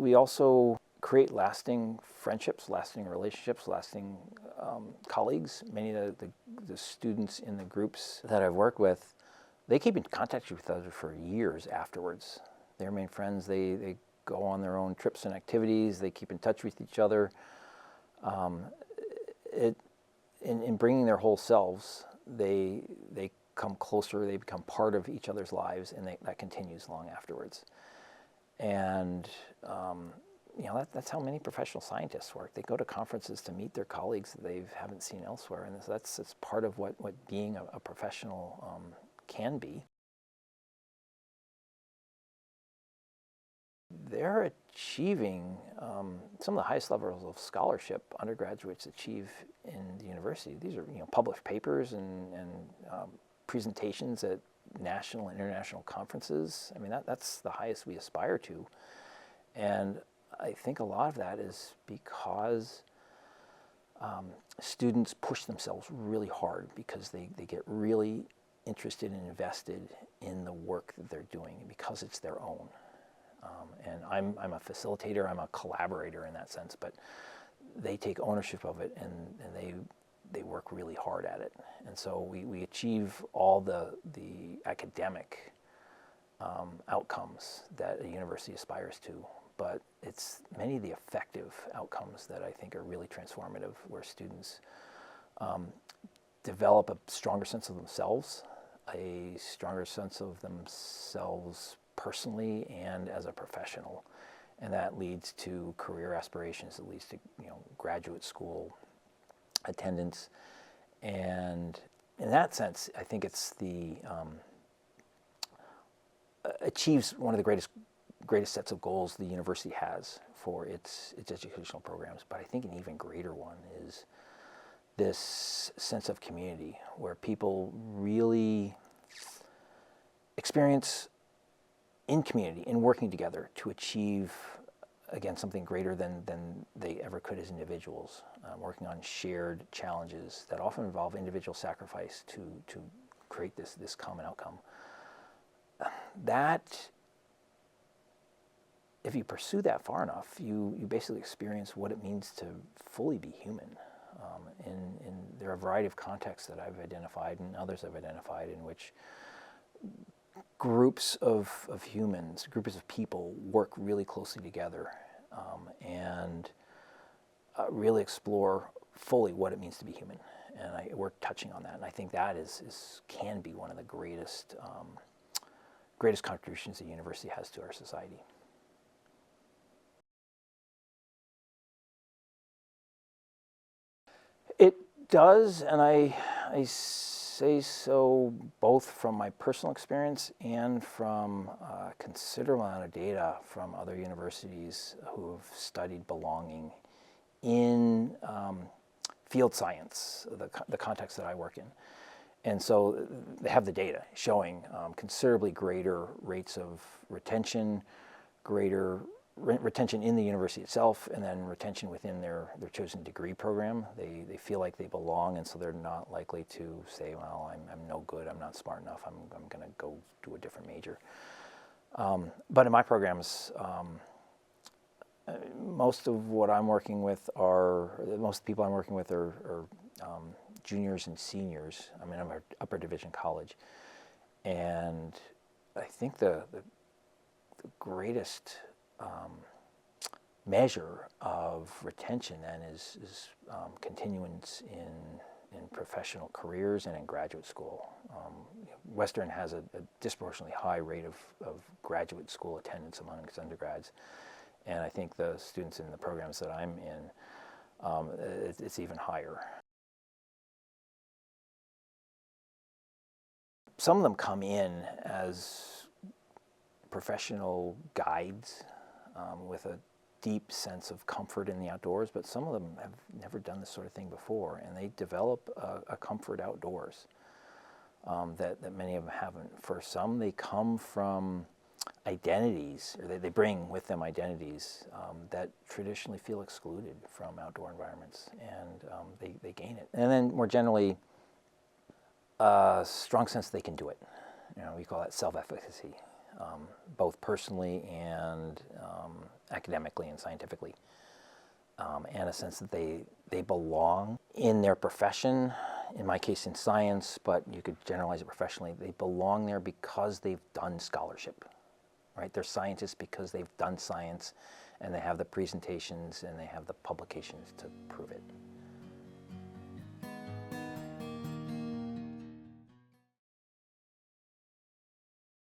we also create lasting friendships, lasting relationships, lasting colleagues. Many of the students in the groups that I've worked with, they keep in contact with each other for years afterwards. They remain friends. They go on their own trips and activities. They keep in touch with each other. In bringing their whole selves, they come closer. They become part of each other's lives, and that continues long afterwards. And that's how many professional scientists work. They go to conferences to meet their colleagues that they haven't seen elsewhere, and that's part of what being a professional can be. They're achieving some of the highest levels of scholarship undergraduates achieve in the university. These are published papers and presentations at national and international conferences. I mean, that's the highest we aspire to. And I think a lot of that is because students push themselves really hard because they get really interested and invested in the work that they're doing because it's their own. And I'm a facilitator, I'm a collaborator in that sense, but they take ownership of it and they work really hard at it. And so we achieve all the academic outcomes that a university aspires to, but it's many of the effective outcomes that I think are really transformative, where students develop a stronger sense of themselves, a stronger sense of themselves personally and as a professional, and that leads to career aspirations. It leads to graduate school attendance, and in that sense, I think it's achieves one of the greatest sets of goals the university has for its educational programs. But I think an even greater one is this sense of community, where people really experience in community, in working together to achieve, again, something greater than they ever could as individuals, working on shared challenges that often involve individual sacrifice to create this common outcome. That, if you pursue that far enough, you basically experience what it means to fully be human. And there are a variety of contexts that I've identified and others I've identified in which groups of humans, groups of people work really closely together and really explore fully what it means to be human. And we're touching on that, and I think that can be one of the greatest contributions the university has to our society. It does, and I say so both from my personal experience and from a considerable amount of data from other universities who have studied belonging in field science, the context that I work in. And so they have the data showing considerably greater rates of retention, greater retention in the university itself, and then retention within their chosen degree program. They feel like they belong, and so they're not likely to say, well, I'm no good, I'm not smart enough, I'm going to go do a different major. But in my programs, most people I'm working with are juniors and seniors. I'm in an upper division college, and I think the greatest measure of retention then is continuance in professional careers and in graduate school. Western has a disproportionately high rate of graduate school attendance among its undergrads, and I think the students in the programs that I'm in, it's even higher. Some of them come in as professional guides with a deep sense of comfort in the outdoors, but some of them have never done this sort of thing before, and they develop a comfort outdoors that many of them haven't. For some, they come from identities, or they bring with them identities that traditionally feel excluded from outdoor environments, and they gain it. And then more generally, a strong sense they can do it. We call that self-efficacy. both personally and academically and scientifically, and a sense that they belong in their profession, in my case in science, but you could generalize it professionally. They belong there because they've done scholarship, right? They're scientists because they've done science, and they have the presentations and they have the publications to prove it.